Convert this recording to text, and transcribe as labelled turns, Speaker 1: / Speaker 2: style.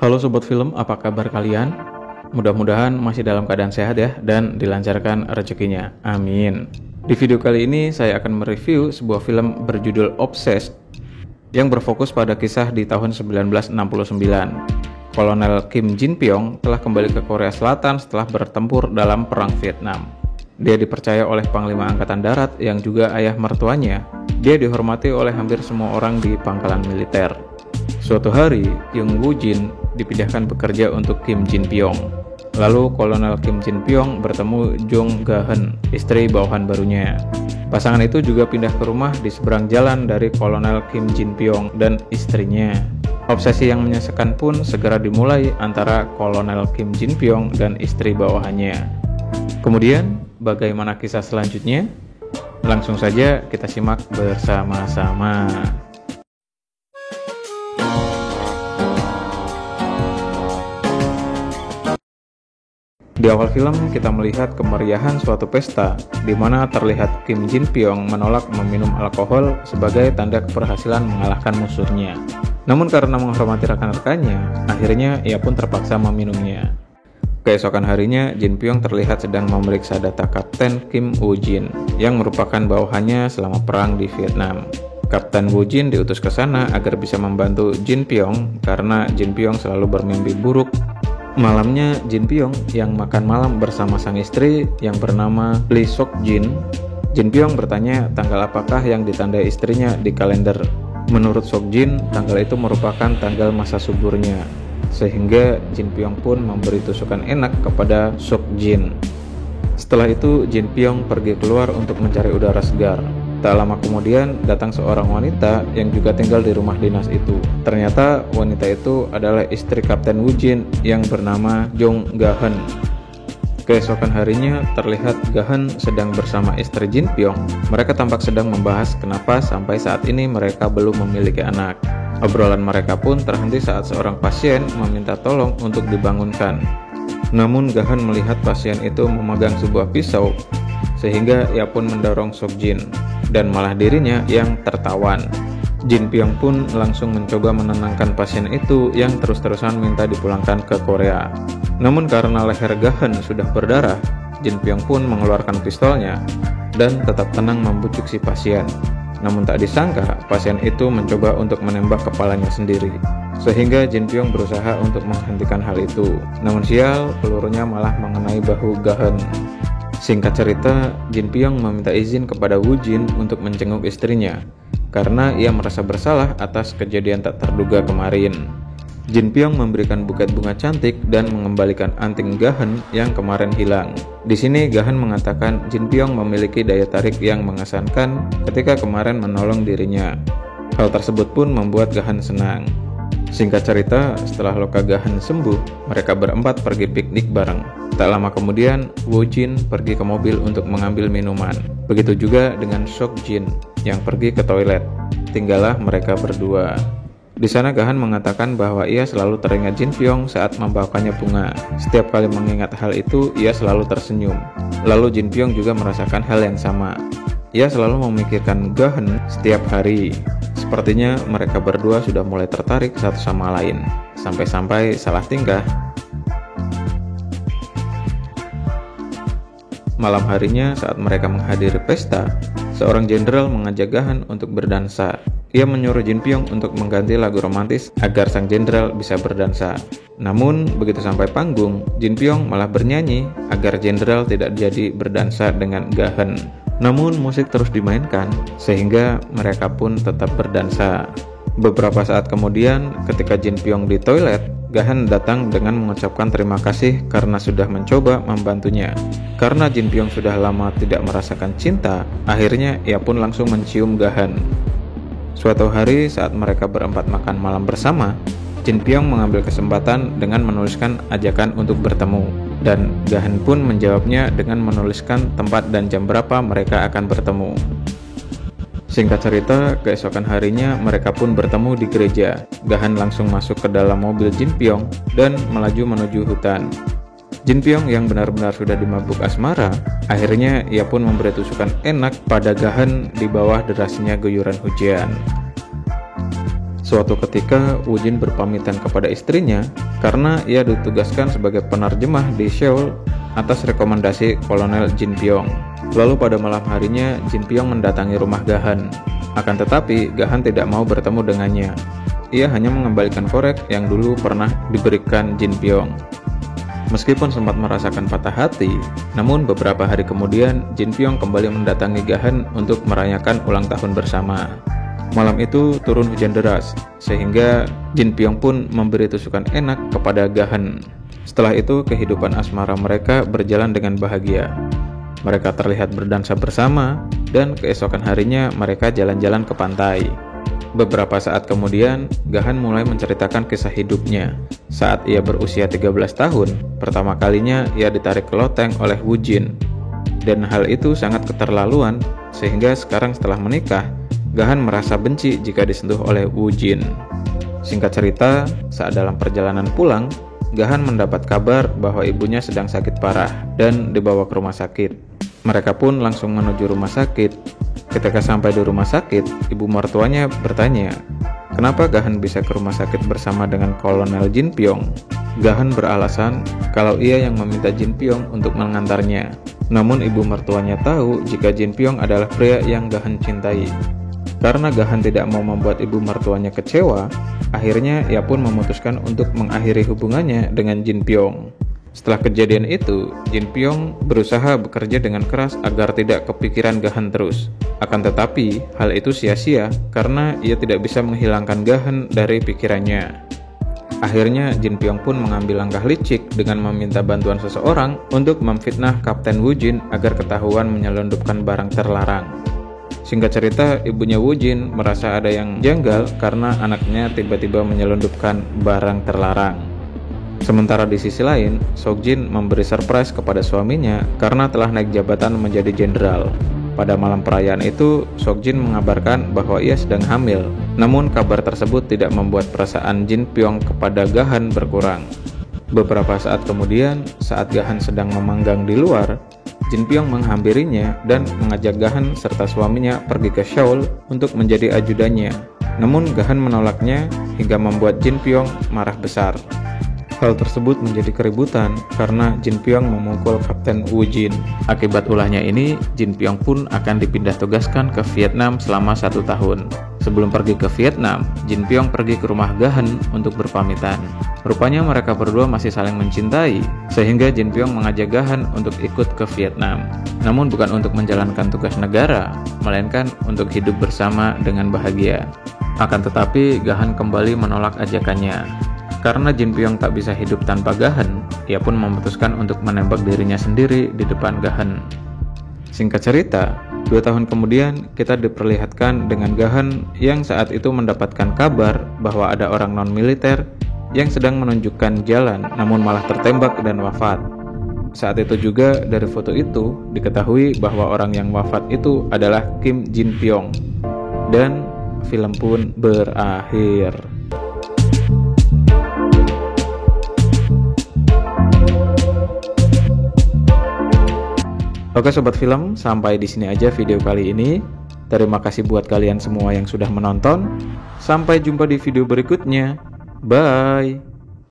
Speaker 1: Halo Sobat Film, apa kabar kalian? Mudah-mudahan masih dalam keadaan sehat ya, dan dilancarkan rezekinya. Amin. Di video kali ini saya akan mereview sebuah film berjudul Obsessed yang berfokus pada kisah di tahun 1969. Kolonel Kim Jin Pyong telah kembali ke Korea Selatan setelah bertempur dalam Perang Vietnam. Dia dipercaya oleh Panglima Angkatan Darat yang juga ayah mertuanya. Dia dihormati oleh hampir semua orang di pangkalan militer. Suatu hari, Young Woo Jin dipindahkan bekerja untuk Kim Jin Pyong. Lalu Kolonel Kim Jin Pyong bertemu Jong Ga-hen, istri bawahan barunya. Pasangan itu juga pindah ke rumah di seberang jalan dari Kolonel Kim Jin Pyong dan istrinya. Obsesi yang menyesakan pun segera dimulai antara Kolonel Kim Jin Pyong dan istri bawahannya. Kemudian, bagaimana kisah selanjutnya? Langsung saja kita simak bersama-sama. Di awal film, kita melihat kemeriahan suatu pesta, di mana terlihat Kim Jin Pyong menolak meminum alkohol sebagai tanda keberhasilan mengalahkan musuhnya. Namun karena menghormati rekan-rekannya, akhirnya ia pun terpaksa meminumnya. Keesokan harinya, Jin Pyong terlihat sedang memeriksa data Kapten Kim Woo Jin, yang merupakan bawahannya selama perang di Vietnam. Kapten Woo Jin diutus ke sana agar bisa membantu Jin Pyong karena Jin Pyong selalu bermimpi buruk. Malamnya, Jin Pyong yang makan malam bersama sang istri yang bernama Lee Sok Jin. Jin Pyong bertanya tanggal apakah yang ditandai istrinya di kalender. Menurut Sok Jin, tanggal itu merupakan tanggal masa suburnya. Sehingga Jin Pyong pun memberi tusukan enak kepada Sok Jin. Setelah itu, Jin Pyong pergi keluar untuk mencari udara segar. Tak lama kemudian datang seorang wanita yang juga tinggal di rumah dinas itu. Ternyata wanita itu adalah istri Kapten Woo Jin yang bernama Jong Ga-hen. Keesokan harinya terlihat Ga-hen sedang bersama istri Jin Pyong. Mereka tampak sedang membahas kenapa sampai saat ini mereka belum memiliki anak. Obrolan mereka pun terhenti saat seorang pasien meminta tolong untuk dibangunkan. Namun Ga-hen melihat pasien itu memegang sebuah pisau, sehingga ia pun mendorong Sok Jin, dan malah dirinya yang tertawan. Jin Pyong pun langsung mencoba menenangkan pasien itu yang terus-terusan minta dipulangkan ke Korea. Namun karena leher Ga-hen sudah berdarah, Jin Pyong pun mengeluarkan pistolnya dan tetap tenang membujuk si pasien. Namun tak disangka, pasien itu mencoba untuk menembak kepalanya sendiri. Sehingga Jin Pyong berusaha untuk menghentikan hal itu. Namun sial, pelurunya malah mengenai bahu Ga-hen. Singkat cerita, Jin Pyong meminta izin kepada Woo Jin untuk menjenguk istrinya karena ia merasa bersalah atas kejadian tak terduga kemarin. Jin Pyong memberikan buket bunga cantik dan mengembalikan anting Ga-hen yang kemarin hilang. Di sini Ga-hen mengatakan Jin Pyong memiliki daya tarik yang mengesankan ketika kemarin menolong dirinya. Hal tersebut pun membuat Ga-hen senang. Singkat cerita, setelah luka Ga-hen sembuh, mereka berempat pergi piknik bareng. Tak lama kemudian, Woo Jin pergi ke mobil untuk mengambil minuman. Begitu juga dengan Sok Jin yang pergi ke toilet. Tinggallah mereka berdua. Di sana Ga-hen mengatakan bahwa ia selalu teringat Jin Pyong saat membawakannya bunga. Setiap kali mengingat hal itu, ia selalu tersenyum. Lalu Jin Pyong juga merasakan hal yang sama. Ia selalu memikirkan Ga-hen setiap hari. Sepertinya mereka berdua sudah mulai tertarik satu sama lain. Sampai-sampai salah tingkah. Malam harinya saat mereka menghadiri pesta, seorang jenderal mengajak Ga-hen untuk berdansa. Ia menyuruh Jin Pyong untuk mengganti lagu romantis agar sang jenderal bisa berdansa. Namun, begitu sampai panggung, Jin Pyong malah bernyanyi agar jenderal tidak jadi berdansa dengan Ga-hen. Namun, musik terus dimainkan, sehingga mereka pun tetap berdansa. Beberapa saat kemudian, ketika Jin Pyong di toilet, Ga-hen datang dengan mengucapkan terima kasih karena sudah mencoba membantunya. Karena Jin Pyong sudah lama tidak merasakan cinta, akhirnya ia pun langsung mencium Ga-hen. Suatu hari saat mereka berempat makan malam bersama, Jin Pyong mengambil kesempatan dengan menuliskan ajakan untuk bertemu, dan Ga-hen pun menjawabnya dengan menuliskan tempat dan jam berapa mereka akan bertemu. Singkat cerita, keesokan harinya mereka pun bertemu di gereja. Ga-hen langsung masuk ke dalam mobil Jin Pyong dan melaju menuju hutan. Jin Pyong yang benar-benar sudah dimabuk asmara, akhirnya ia pun memberi tusukan enak pada Ga-hen di bawah derasnya guyuran hujan. Suatu ketika, Woo Jin berpamitan kepada istrinya karena ia ditugaskan sebagai penerjemah di Seoul atas rekomendasi Kolonel Jin Pyong. Lalu pada malam harinya, Jin Pyong mendatangi rumah Gahan. Akan tetapi, Gahan tidak mau bertemu dengannya. Ia hanya mengembalikan korek yang dulu pernah diberikan Jin Pyong. Meskipun sempat merasakan patah hati, namun beberapa hari kemudian Jin Pyong kembali mendatangi Gahan untuk merayakan ulang tahun bersama. Malam itu turun hujan deras, sehingga Jin Pyong pun memberi tusukan enak kepada Gahan. Setelah itu, kehidupan asmara mereka berjalan dengan bahagia. Mereka terlihat berdansa bersama, dan keesokan harinya mereka jalan-jalan ke pantai. Beberapa saat kemudian, Gahan mulai menceritakan kisah hidupnya. Saat ia berusia 13 tahun, pertama kalinya ia ditarik ke loteng oleh Woo Jin. Dan hal itu sangat keterlaluan, sehingga sekarang setelah menikah, Gahan merasa benci jika disentuh oleh Woo Jin. Singkat cerita, saat dalam perjalanan pulang, Gahan mendapat kabar bahwa ibunya sedang sakit parah dan dibawa ke rumah sakit. Mereka pun langsung menuju rumah sakit. Ketika sampai di rumah sakit, ibu mertuanya bertanya, kenapa Gahan bisa ke rumah sakit bersama dengan Kolonel Jin Pyong? Gahan beralasan kalau ia yang meminta Jin Pyong untuk mengantarnya. Namun ibu mertuanya tahu jika Jin Pyong adalah pria yang Gahan cintai. Karena Gahan tidak mau membuat ibu mertuanya kecewa, akhirnya ia pun memutuskan untuk mengakhiri hubungannya dengan Jin Pyong. Setelah kejadian itu, Jin Pyong berusaha bekerja dengan keras agar tidak kepikiran Gahan terus. Akan tetapi, hal itu sia-sia karena ia tidak bisa menghilangkan Gahan dari pikirannya. Akhirnya, Jin Pyong pun mengambil langkah licik dengan meminta bantuan seseorang untuk memfitnah Kapten Woo Jin agar ketahuan menyelundupkan barang terlarang. Singkat cerita, ibunya Woo Jin merasa ada yang janggal karena anaknya tiba-tiba menyelundupkan barang terlarang. Sementara di sisi lain, Sok Jin memberi surprise kepada suaminya karena telah naik jabatan menjadi jenderal. Pada malam perayaan itu, Sok Jin mengabarkan bahwa ia sedang hamil. Namun kabar tersebut tidak membuat perasaan Jin Pyong kepada Gahan berkurang. Beberapa saat kemudian, saat Gahan sedang memanggang di luar, Jin Pyong menghampirinya dan mengajak Gahan serta suaminya pergi ke Seoul untuk menjadi ajudannya. Namun Gahan menolaknya hingga membuat Jin Pyong marah besar. Hal tersebut menjadi keributan karena Jin Pyong memukul Kapten Woo Jin. Akibat ulahnya ini, Jin Pyong pun akan dipindah tugaskan ke Vietnam selama 1 tahun. Sebelum pergi ke Vietnam, Jin Pyong pergi ke rumah Gahan untuk berpamitan. Rupanya mereka berdua masih saling mencintai, sehingga Jin Pyong mengajak Gahan untuk ikut ke Vietnam. Namun bukan untuk menjalankan tugas negara, melainkan untuk hidup bersama dengan bahagia. Akan tetapi, Gahan kembali menolak ajakannya. Karena Jin Pyong tak bisa hidup tanpa Gahan, ia pun memutuskan untuk menembak dirinya sendiri di depan Gahan. Singkat cerita, 2 tahun kemudian kita diperlihatkan dengan Gahan yang saat itu mendapatkan kabar bahwa ada orang non-militer yang sedang menunjukkan jalan namun malah tertembak dan wafat. Saat itu juga dari foto itu diketahui bahwa orang yang wafat itu adalah Kim Jin Pyong. Dan film pun berakhir. Oke sobat film, sampai di sini aja video kali ini. Terima kasih buat kalian semua yang sudah menonton. Sampai jumpa di video berikutnya. Bye.